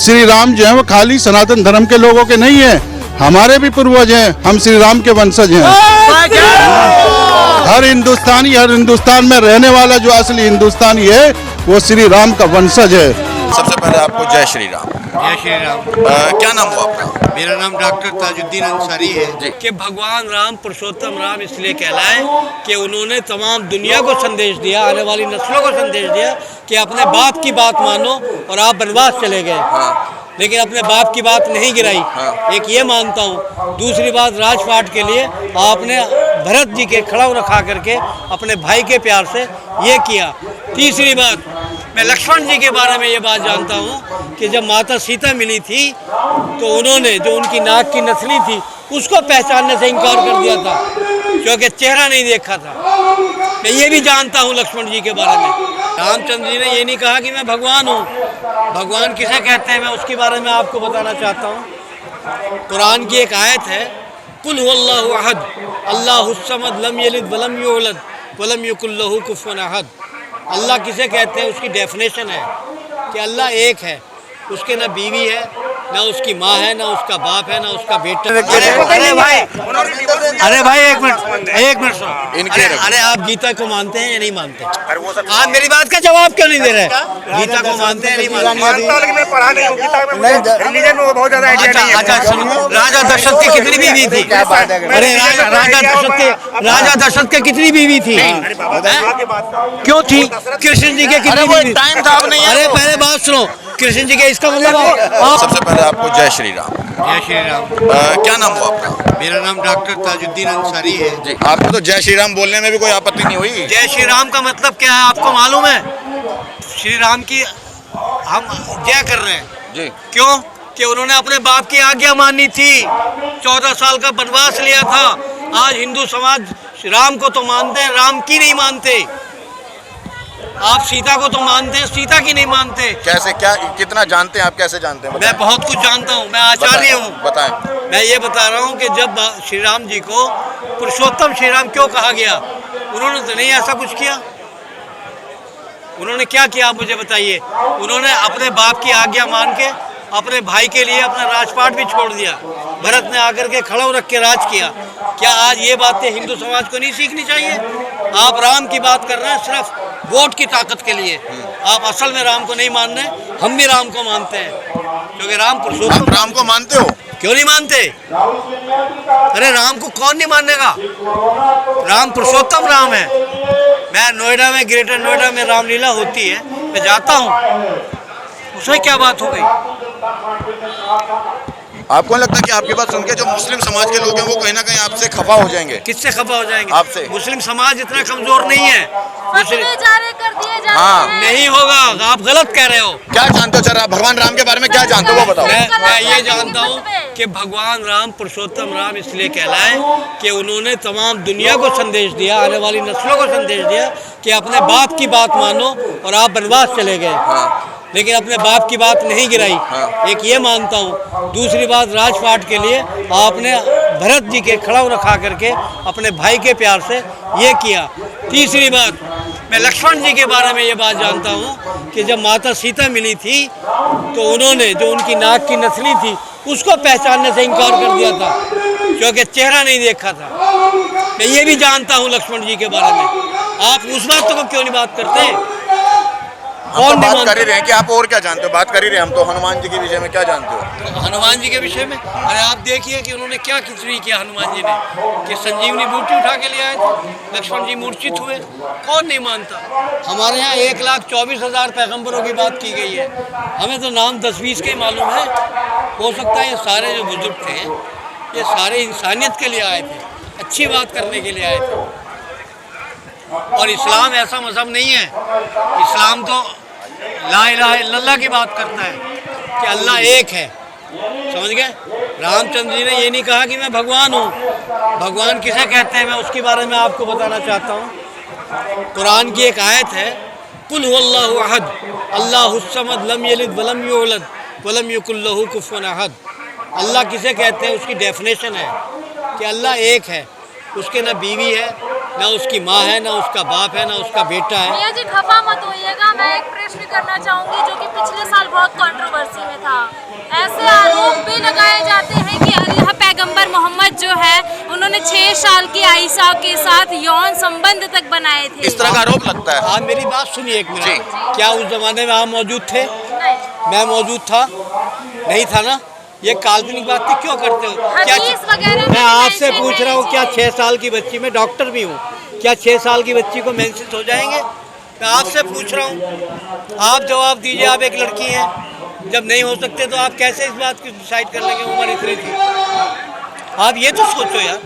श्री राम जो है वो खाली सनातन धर्म के लोगों के नहीं है, हमारे भी पूर्वज हैं, हम श्री राम के वंशज हैं। हर हिंदुस्तान में रहने वाला जो असली हिंदुस्तानी है वो श्री राम का वंशज है। सबसे पहले आपको जय श्री राम। जय श्री राम। क्या नाम हुआ आपका? मेरा नाम डॉक्टर ताजुद्दीन अंसारी है। कि भगवान राम पुरुषोत्तम राम इसलिए कहलाए कि उन्होंने तमाम दुनिया को संदेश दिया, आने वाली नस्लों को संदेश दिया कि अपने बाप की बात मानो, और आप वनवास चले गए। लेकिन अपने बाप की बात नहीं गिराई। एक ये मानता हूँ। दूसरी बात, राजपाट के लिए आपने भरत जी के खड़ा रखा करके अपने भाई के प्यार से ये किया। तीसरी बात, मैं लक्ष्मण जी के बारे में ये बात जानता हूँ कि जब माता सीता मिली थी तो उन्होंने जो उनकी नाक की नथनी थी उसको पहचानने से इनकार कर दिया था, क्योंकि चेहरा नहीं देखा था। मैं ये भी जानता हूँ लक्ष्मण जी के बारे में। रामचंद्र जी ने ये नहीं कहा कि मैं भगवान हूँ। भगवान किसे कहते हैं मैं उसके बारे में आपको बताना चाहता हूँ। कुरान की एक आयत है, कुल हुवल्लाहु अहद अल्लाहुस समद लम यलिद वलम यूलद वलम यकुल लहू कुफुवन अहद। अल्लाह किसे कहते हैं उसकी डेफिनेशन है कि अल्लाह एक है, उसके ना बीवी है, ना उसकी माँ है, ना उसका बाप है, ना उसका बेटा। अरे भाई एक मिनट सुनो। अरे आप गीता को मानते हैं या नहीं मानते? आप मेरी बात का जवाब क्यों नहीं दे रहे? गीता को मानते हैं नहीं मानते? अच्छा सुनो, राजा दशरथ की कितनी बीवी थी? अरे राजा दशरथ के कितनी बीवी थी? क्यों थी? कृष्ण जी के कितनी बीवी? टाइम था अब नहीं। अरे पहले बात सुनो, कृष्ण जी के इसका मतलब सबसे पहले आपको जय श्री राम। जय श्री राम। क्या नाम हुआ आपका? मेरा नाम डॉक्टर ताजुद्दीन अंसारी है। जी, आपको तो जय श्री राम बोलने में भी कोई आपत्ति नहीं हुई? जय श्री राम का मतलब क्या है आपको मालूम है? श्री राम की हम जय कर रहे हैं। जी। क्यों? कि उन्होंने अपने बाप की आज्ञा माननी थी। 14 साल का वनवास लिया था। आज हिंदू समाज राम को तो मानते हैं, राम की नहीं मानते। आप सीता को तो मानते हैं, सीता की नहीं मानते। कैसे, क्या, कितना जानते हैं आप? कैसे जानते हैं? मैं बहुत कुछ जानता हूँ, मैं आचार्य हूँ। बताएं। मैं ये बता रहा हूँ कि जब श्री राम जी को पुरुषोत्तम श्री राम क्यों कहा गया, उन्होंने तो नहीं ऐसा कुछ किया। उन्होंने क्या किया आप मुझे बताइए? उन्होंने अपने बाप की आज्ञा मान के अपने भाई के लिए अपना राजपाट भी छोड़ दिया। भरत ने आकर के खड़ा रख के राज किया। क्या आज ये बातें हिंदू समाज को नहीं सीखनी चाहिए? आप राम की बात कर रहे हैं सिर्फ वोट की ताकत के लिए। आप असल में राम को नहीं मान रहे। हम भी राम को मानते हैं, क्योंकि राम पुरुषोत्तम। राम को मानते हो? क्यों नहीं मानते? अरे राम को कौन नहीं मानेगा? राम पुरुषोत्तम राम है। मैं नोएडा में, ग्रेटर नोएडा में रामलीला होती है, मैं जाता हूँ। उसमें क्या बात हो गई? आपको लगता है कि आपकी बात सुन के जो मुस्लिम समाज के लोग हैं वो कहीं ना कहीं आपसे खफा हो जाएंगे? किससे खफा हो जाएंगे? आपसे। मुस्लिम समाज इतना कमजोर नहीं है। हाँ। नहीं होगा, आप गलत कह रहे हो। क्या जानते हो सर आप भगवान राम के बारे में? क्या जानते हो वो बताओ। मैं ये जानता हूँ कि भगवान राम पुरुषोत्तम राम इसलिए कहलाए कि उन्होंने तमाम दुनिया को संदेश दिया, आने वाली नस्लों को संदेश दिया कि अपने बाप की बात मानो, और आप वनवास चले गए। लेकिन अपने बाप की बात नहीं गिराई। एक ये मानता हूँ। दूसरी बात, राजपाट के लिए आपने भरत जी के खड़ा रखा करके अपने भाई के प्यार से ये किया। तीसरी बात, मैं लक्ष्मण जी के बारे में ये बात जानता हूँ कि जब माता सीता मिली थी तो उन्होंने जो उनकी नाक की नथनी थी उसको पहचानने से इनकार कर दिया था, क्योंकि चेहरा नहीं देखा था। मैं ये भी जानता हूँ लक्ष्मण जी के बारे में। आप उस बात को क्यों नहीं बात करते? हम तो बात कर ही रहे हैं कि आप और क्या जानते हो? बात कर ही रहे हैं हम तो। हनुमान जी के विषय में क्या जानते हो? तो हनुमान जी के विषय में अरे आप देखिए कि उन्होंने क्या खिचड़ी किया हनुमान जी ने, कि संजीवनी बूटी उठा के ले आए थे, लक्ष्मण जी मूर्छित हुए। कौन नहीं मानता? हमारे यहाँ 1,24,000 पैगंबरों की बात की गई है। हमें तो नाम 10-20 के मालूम है। हो सकता है ये सारे जो बुजुर्ग थे ये सारे इंसानियत के लिए आए थे, अच्छी बात करने के लिए आए थे। और इस्लाम ऐसा मजहब नहीं है। इस्लाम तो ला इलाहा इल्लल्लाह की बात करता है कि अल्लाह एक है। समझ गए? रामचंद्र जी ने ये नहीं कहा कि मैं भगवान हूँ। भगवान किसे कहते हैं मैं उसके बारे में आपको बताना चाहता हूँ। कुरान की एक आयत है, कुल हुवल्लाहु अहद अल्लाहुस समद लम यलिद वलम यूलद वलम यकुल लहू कुफुवन अहद। अल्लाह किसे कहते हैं उसकी डेफिनेशन है कि अल्लाह एक है, उसके ना बीवी है, ना उसकी माँ है, ना उसका बाप है, ना उसका बेटा है। मियां जी खफा मत होइएगा, मैं एक प्रश्न करना चाहूँगी जो कि पिछले साल बहुत कंट्रोवर्सी में था। लगाए जाते हैं कि अल्लाह पैगंबर मोहम्मद जो है उन्होंने 6 साल की आयशा के साथ यौन संबंध तक बनाए थे। इस तरह का आरोप लगता है। आप मेरी बात सुनिए एक जी। मिनट। क्या उस जमाने में आप मौजूद थे? मैं मौजूद था? नहीं था ना। ये काल्पनिक बात थी, क्यों करते हो? क्या हदीस वगैरह मैं में आपसे mention पूछ है रहा हूँ, इस क्या चीज़ 6 साल की बच्ची, मैं डॉक्टर भी हूँ, क्या 6 साल की बच्ची को मेंसेस हो जाएंगे? मैं आपसे पूछ रहा हूँ, आप जवाब दीजिए। आप एक लड़की हैं, जब नहीं हो सकते तो आप कैसे इस बात को डिसाइड कर लेंगे? उम्र इतनी थी। आप ये तो सोचो यार।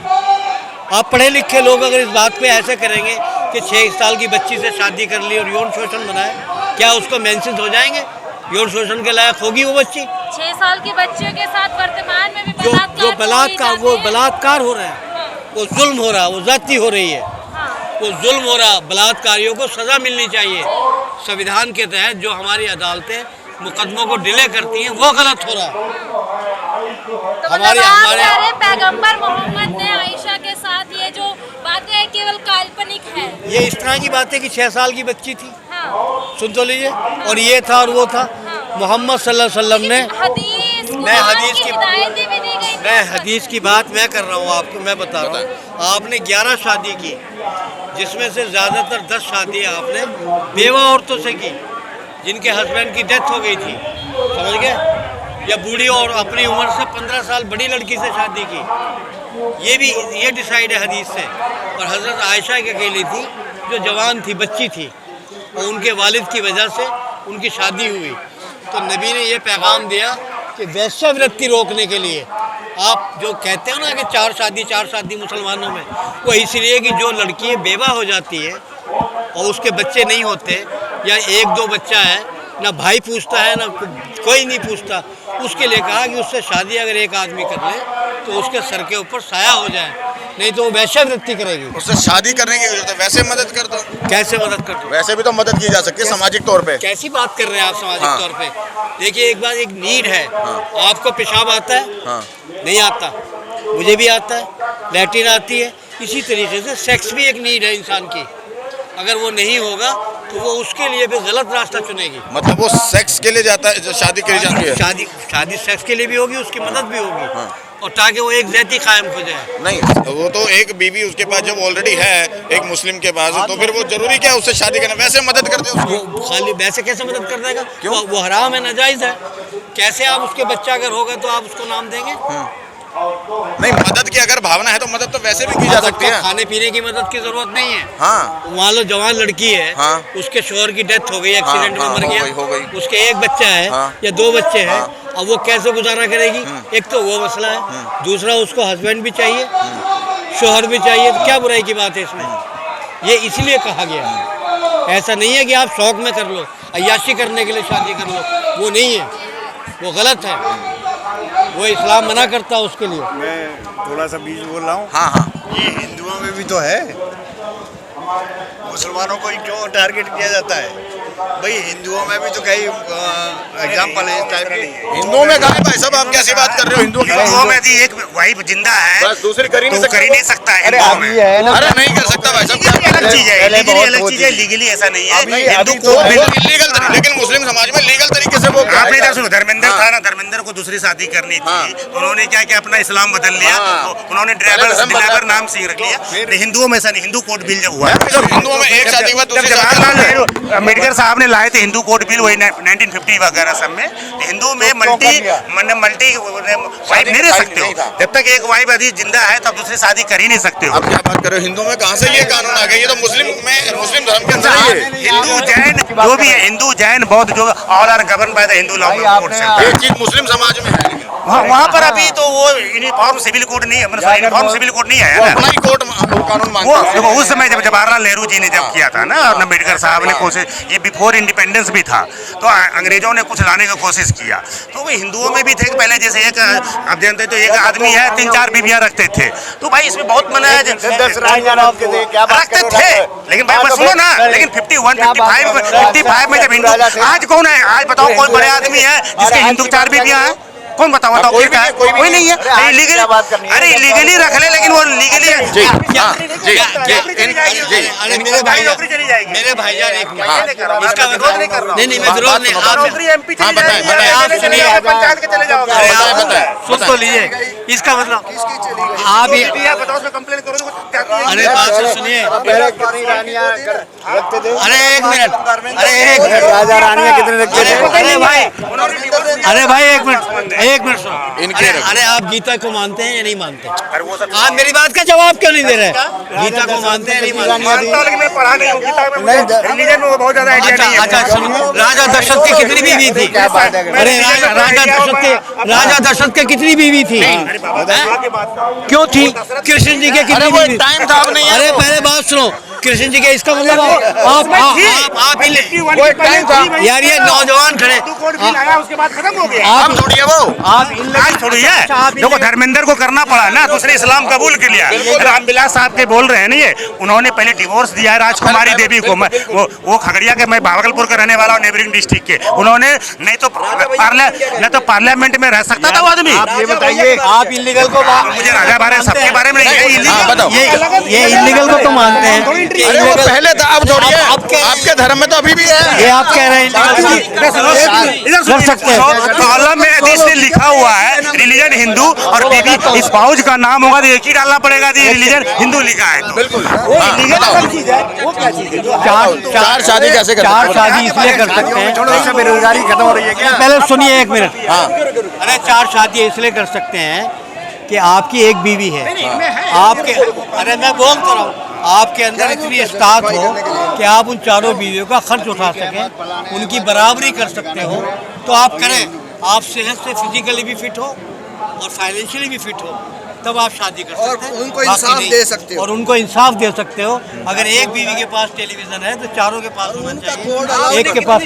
आप पढ़े लिखे लोग अगर इस बात पे ऐसे करेंगे कि 6 साल की बच्ची से शादी कर ली और यौन शोषण बनाए, क्या उसको मेंसेस हो जाएंगे? यौन शोषण के लायक होगी वो बच्ची? 6 साल की बच्चियों के साथ वर्तमान में भी जो बलात्कार वो बलात्कार हो रहा है, वो जुल्म हो रहा है, वो जाती हो रही है, वो जुल्म हो रहा। बलात्कारियों को सज़ा मिलनी चाहिए। संविधान के तहत जो हमारी अदालतें मुकदमों को डिले करती हैं वो गलत हो रहा है। तो हमारे- आप हमारे- कह रहे हैं पैगंबर मोहम्मद ने आयशा के साथ ये जो बातें हैं केवल काल्पनिक है। ये इस तरह की बातें कि 6 साल की बच्ची थी, हाँ। सुन तो लीजिए, और ये था और वो था। मोहम्मद सल्लल्लाहु अलैहि वसल्लम ने, हदीस मैं हदीस की हिदायतें भी दी गई थी। मैं हदीस की बात मैं कर रहा हूँ आपको, मैं बता रहा हूँ। आपने 11 शादी की, जिसमें से ज़्यादातर 10 शादियाँ आपने बेवा औरतों से की जिनके हस्बैंड की डेथ हो गई थी, समझ गए? या बूढ़ी और अपनी उम्र से 15 साल बड़ी लड़की से शादी की। ये डिसाइड है हदीस से। और हज़रत आयशा एक अकेली थी जो जवान थी, बच्ची थी, और उनके वालिद की वजह से उनकी शादी हुई। तो नबी ने ये पैगाम दिया कि वैश्यावृत्ति रोकने के लिए, आप जो कहते हो ना कि 4 शादी मुसलमानों में, वो इसलिए कि जो लड़की बेवा हो जाती है और उसके बच्चे नहीं होते, या 1-2 बच्चा है, ना भाई पूछता है ना कोई नहीं पूछता, उसके लिए कहा कि उससे शादी अगर एक आदमी कर ले तो उसके सर के ऊपर साया हो जाए, नहीं तो वो वैश्यावृत्ति करेगी। उससे शादी करने की जरूरत है, वैसे मदद कर दो। कैसे मदद कर दो? वैसे भी तो मदद की जा सकती है सामाजिक तौर पे। कैसी बात कर रहे हैं आप सामाजिक हाँ। तौर पे? देखिए, एक बात, एक नीड है। आपको पेशाब आता है? हाँ। नहीं आता, मुझे भी आता है, लैट्रिन आती है। इसी तरीके से सेक्स भी एक नीड है इंसान की। अगर वो नहीं होगा तो वो उसके लिए भी गलत रास्ता चुनेगी। मतलब वो सेक्स के लिए जाता है, जो शादी करी जाती है। शादी सेक्स के लिए भी होगी, उसकी मदद भी होगी, और ताकि वो एक ज़ाती कायम हो जाए। नहीं, वो तो एक बीवी उसके पास जब ऑलरेडी है एक मुस्लिम के पास, तो फिर वो जरूरी क्या है उससे शादी करना? वैसे मदद करते हैं उसको। वो खाली वैसे कैसे मदद कर देगा? क्यों? वो हराम है, नाजायज़ है। कैसे आप उसके बच्चा अगर होगा तो आप उसको नाम देंगे? नहीं, मदद की अगर भावना है तो मदद तो वैसे भी की जा सकती है। खाने पीने की मदद की जरूरत नहीं है। हाँ। मान लो जवान लड़की है, हाँ। उसके शोहर की डेथ हो गई, एक्सीडेंट में मर हो गया, गई। उसके एक बच्चा है हाँ। या 2 बच्चे हैं, हाँ। अब वो कैसे गुजारा करेगी? एक तो वो मसला है, दूसरा उसको हस्बैंड भी चाहिए, शोहर भी चाहिए, तो क्या बुराई की बात है इसमें? ये इसलिए कहा गया। ऐसा नहीं है कि आप शौक में कर लो, अय्याशी करने के लिए शादी कर लो, वो नहीं है, वो गलत है, वो इस्लाम मना करता है उसके लिए। मैं थोड़ा सा बीच बोल रहा हूँ। हाँ हाँ। ये हिंदुओं में भी तो है, मुसलमानों को ही क्यों टारगेट किया जाता है? भाई हिंदुओं में भी तो कई एग्जाम्पल है इस टाइप के। हिंदुओं में कहा है भाई साहब, आप कैसी बात कर रहे हो? हिंदुओं की हिंदुओं में भी एक वाइफ जिंदा है, बस दूसरी कर ही नहीं तो कर ही नहीं सकता है हिंदुओं में। अरे नहीं कर सकता भाई साहब, क्या अलग चीज है, लीगली अलग चीज है, लीगली ऐसा नहीं है। हिंदू को इलीगल, लेकिन मुस्लिम समाज में लीगल तरीके से वो आपने इधर सुनो, धर्मेंद्र था ना, धर्मेंद्र को दूसरी शादी करनी थी, उन्होंने क्या किया, अपना इस्लाम बदल लिया, उन्होंने ड्राइवर नाम से रख लिया। हिंदुओं में ऐसा नहीं, हिंदू कोड बिल जब हुआ, हिंदुओं में एक शादी के बाद दूसरी शादी। जवाहरलाल नेहरू अम्बेडकर साहब ने लाए थे हिंदू कोड बिल, वही 1950 वगैरह सब में। हिंदू में मल्टी वाइफ नहीं रह सकते हो, जब तक एक वाइफ अभी जिंदा है तब दूसरी शादी कर ही नहीं सकते हो। आप क्या बात कर रहे हो? हिंदू में कहाँ से ये कानून आ गया? ये तो मुस्लिम धर्म के अंदर ही है। हिंदू जैन जो भी है, हिंदू जैन बौद्ध जो all are govern by the Hindu law code से। ये चीज मुस्लिम समाज में है, लेकिन वहाँ पर अभी तो वो यूनिफॉर्म सिविल कोड नहीं, यूनिफॉर्म सिविल कोड नहीं आया वो ना। अपना ही कोर्ट कानून वो मानता है। देखो उस समय जब जवाहरलाल नेहरू जी ने जब किया था ना, और अम्बेडकर साहब ने कोशिश, ये बिफोर इंडिपेंडेंस भी था, तो अंग्रेजों ने कुछ लाने की कोशिश किया। तो वो हिंदुओं में भी थे पहले, जैसे एक आप जानते तो एक आदमी है 3-4 बीवियां रखते थे, तो भाई इसमें बहुत मना है, रखते थे। लेकिन भाई बस सुनो ना, लेकिन 55 में जब हिंदू, आज कौन है? आज बताओ कोई बड़े आदमी है जिसके हिंदू 4 बीवियां हैं? कौन बताओ? कोई नहीं है। इलीगली, अरे इलीगली रख ले, लेकिन वो लीगली अरे मेरे भाईजान एक मिनट, इसका मतलब नहीं, मैं विरोध नहीं, आप नौकरी MP हाँ, बताएं, आप सुनिए, पंचायत के चले जाओगे। अरे आप सुन तो लीजिए, इसका मतलब आप ये बताओ उसमें कंप्लेन करो तो क्या करेंगे? अरे बात तो सुनिए, अरे एक मिनट, राजा रानियां कितने रखते थे? अरे भाई एक मिनट सुनो। अरे आप गीता को मानते हैं या नहीं मानते? आप मेरी बात का जवाब क्यों नहीं दे रहे? गीता को मानते हैं या नहीं मानते? मानता हूं, लेकिन मैं पढ़ा नहीं हूं गीता में, मुझे रिलीजन में बहुत ज्यादा आइडिया नहीं है। अच्छा सुनो, राजा दशरथ की कितनी बीवी थी? अरे राजा दशरथ के कितनी बीवी थी? क्यों थी? कृष्ण जी के कितनी बीवी? टाइम था अब नहीं है। अरे पहले बात सुनो, कृष्ण जी के, इसका मतलब आप यार ये नौजवान खड़े, उसके बाद खत्म हो गया। आप छोड़िए वो, आप आज थोड़ी है, देखो धर्मेंद्र को करना पड़ा ना, तो उसने इस्लाम कबूल कर लिया। रामविलास साहब के बोल रहे हैं ना, ये उन्होंने पहले डिवोर्स दिया है राजकुमारी देवी को। वो खगड़िया के, मैं भागलपुर का रहने वाला हूँ, नेबरिंग डिस्ट्रिक्ट के। उन्होंने नहीं तो पार्लियामेंट में रह सकता था वो आदमी। आप ये बताइए, आप इलीगल को मुझे राजा बारे सबके बारे में नहीं है। ये इलीगल को तो मानते हैं। अरे वो पहले था, अब छोड़िए। आपके धर्म में तो अभी भी है। ये आप कह रहे हैं कर सकते हैं। कॉलम में हदीस में लिखा हुआ है रिलीजन हिंदू और बीबी स्पाउस का नाम होगा तो एक ही डालना पड़ेगा। रिलीजन हिंदू लिखा है तो बिल्कुल। चार शादी कैसे कर सकते हैं? चार शादी इसलिए कर सकते हैं, बेरोजगारी खत्म हो रही है क्या? पहले सुनिए एक मिनट। अरे चार शादी इसलिए कर सकते हैं कि आपकी एक बीवी है, आपके, अरे मैं बोल तो रहा हूँ, आपके अंदर इतनी इस्तात हो कि आप उन चारों बीवियों का खर्च उठा सकें, उनकी बराबरी कर सकते हो, तो आप करें। आप सेहत से फिजिकली भी फिट हो और फाइनेंशियली भी फिट हो, तब आप शादी कर सकते हैं। उनको इंसाफ दे सकते हो। और उनको इंसाफ दे सकते हो। अगर एक बीवी के पास टेलीविजन है तो चारों के पास होना चाहिए। एक के पास,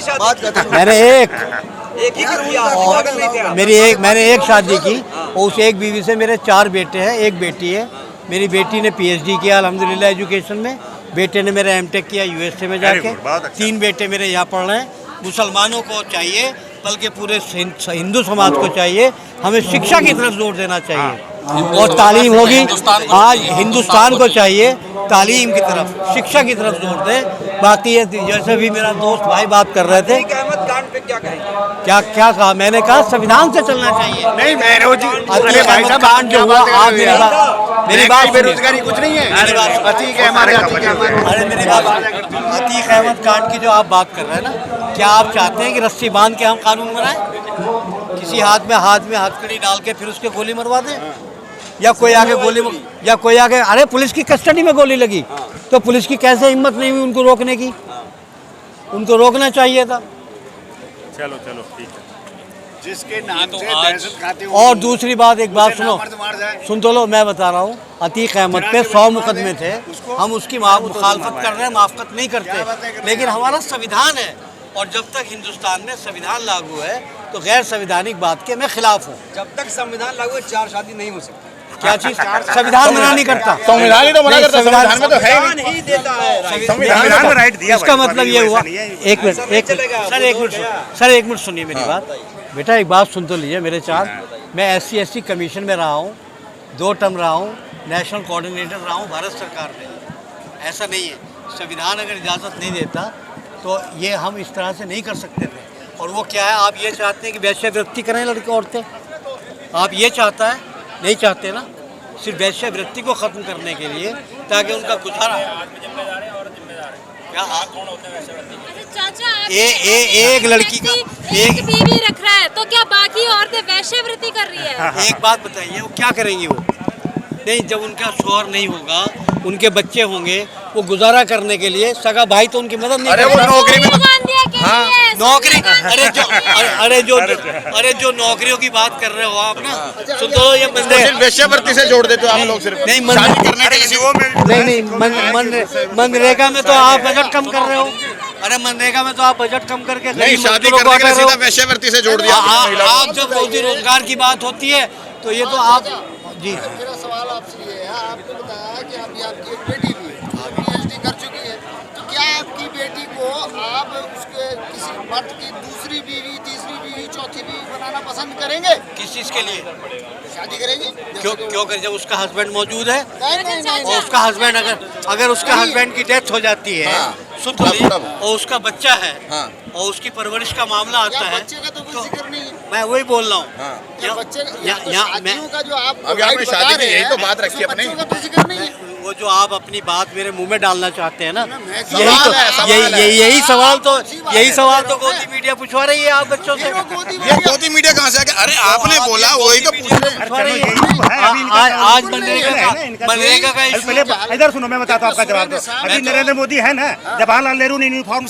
मैंने एक शादी की, उस एक बीवी से मेरे 4 बेटे हैं, एक बेटी है। मेरी बेटी ने PhD किया अल्हम्दुलिल्लाह एजुकेशन में, बेटे ने मेरा MTech किया USA में जाके, 3 बेटे मेरे यहाँ पढ़ रहे हैं। मुसलमानों को चाहिए, बल्कि पूरे हिंदू समाज को चाहिए, हमें शिक्षा की तरफ जोर देना चाहिए और तालीम होगी। आज हिंदुस्तान को चाहिए तालीम की तरफ, शिक्षा की तरफ जोर दे। बाकी ये जैसे भी मेरा दोस्त भाई बात कर रहे थे, क्या कहा? मैंने कहा संविधान से चलना चाहिए। नहीं, कांड जो हुआ, आप मेरी बात बेरोजगारी कुछ नहीं है। अरे मेरी बात, अतीक अहमद कांड की जो आप बात कर रहे हैं ना, क्या आप चाहते हैं कि रस्सी बांध के हम कानून बनाएं? किसी हाथ में हथकड़ी डाल के फिर उसके गोली मरवा दें? या कोई आगे अरे पुलिस की कस्टडी में गोली लगी तो पुलिस की कैसे हिम्मत नहीं हुई उनको रोकने की? उनको रोकना चाहिए था। चलो ठीक है। जिसके नाम से दहशत खाते हो। और दूसरी बात, एक बात सुनो, सुन तो लो, मैं बता रहा हूँ, अतीक अहमद पे 100 मुकदमे थे, हम उसकी मुखालफत कर रहे हैं, माफ़कत नहीं करते, लेकिन हमारा संविधान है और जब तक हिंदुस्तान में संविधान लागू है तो गैर संवैधानिक बात के मैं खिलाफ हूँ। जब तक संविधान लागू है 4 शादी नहीं हो सकती। क्या चीज? संविधान मना नहीं करता। संविधान ही तो मना करता है, संविधान में तो है ही नहीं। ही देता है संविधान में राइट दिया। इसका मतलब ये हुआ, एक मिनट सर, एक मिनट सुनिए मेरी बात। बेटा एक बात सुन तो लीजिए मेरे 4। मैं SC/ST कमीशन में रहा हूँ, 2 टर्म रहा हूँ, नेशनल कोऑर्डिनेटर रहा हूँ भारत सरकार में। ऐसा नहीं है, संविधान अगर इजाज़त नहीं देता तो ये हम इस तरह से नहीं कर सकते थे। और वो क्या है, आप ये चाहते हैं कि वैश्यावृत्ति करें लड़के औरतें? आप ये चाहता है? नहीं चाहते ना। सिर्फ वैश्यावृत्ति को ख़त्म करने के लिए, ताकि उनका गुजारा क्या चाचा, एक लड़की का एक बीवी रख रहा है तो क्या बाकी औरतें वैश्यावृत्ति कर रही है? एक बात बताइए, वो क्या करेंगी? वो नहीं, जब उनका शोहर नहीं होगा, उनके बच्चे होंगे, वो गुजारा करने के लिए सगा भाई तो उनकी मदद नहीं करेगा। नौकरी में नौकरी, अरे जो नौकरियों की बात कर रहे हो आप ना, सुन तो ये वेश्यावृत्ति से जोड़ देते हो आप लोग सिर्फ नहीं, शादी करने के लिए। मनरेगा में तो आप बजट कम कर रहे हो। अरे मनरेगा में तो आप बजट कम करके नहीं, शादी करने के लिए सीधा वेश्यावृत्ति से जोड़ दिया। आप जब रोजी रोजगार की बात होती है तो ये तो आप जी। मेरा सवाल आपसे ये है, आपने बताया कि अभी आपकी एक बेटी भी है, PhD कर चुकी है, तो क्या आपकी बेटी को आप उसके किसी मर्द की दूसरी बीवी, तीसरी बीवी, चौथी बीवी बनाना पसंद करेंगे? किस चीज़ के लिए शादी करेंगी? क्यों कर, जब उसका हस्बैंड मौजूद है नहीं। और उसका हस्बैंड अगर उसका हस्बैंड की डेथ हो जाती है, सुन लीजिए, और उसका बच्चा है और उसकी परवरिश का मामला आता है, बच्चे का तो कोई जिक्र नहीं है। मैं वही बोल रहा हूँ या बच्चे यहाँ शादियों का जो आप अभी आपने right शादी बता की, रहे यही हैं, तो बात रखी उसमें अपनी। बच्चों का तो जिक्र नहीं है। वो जो आप अपनी बात मेरे मुंह में डालना चाहते हैं ना, सवाल यही तो है, सवाल है। यही सवाल तो अच्छी बात यही है, सवाल तो है। गोदी मीडिया पूछवा रही है आप बच्चों से। ये गोदी मीडिया कहाँ से आ गया? अरे आपने बोला वही तो पूछ रहे हैं। पूछवा रही है। यही तो है, अभी इनका आज काम मनरेगा का अरे इशू पहले इधर सुनो, मैं बताता हूँ आपका जवाब दो। अभी नरेंद्र मोदी है ना, जवाहरलाल नेहरू ने यूनिफॉर्म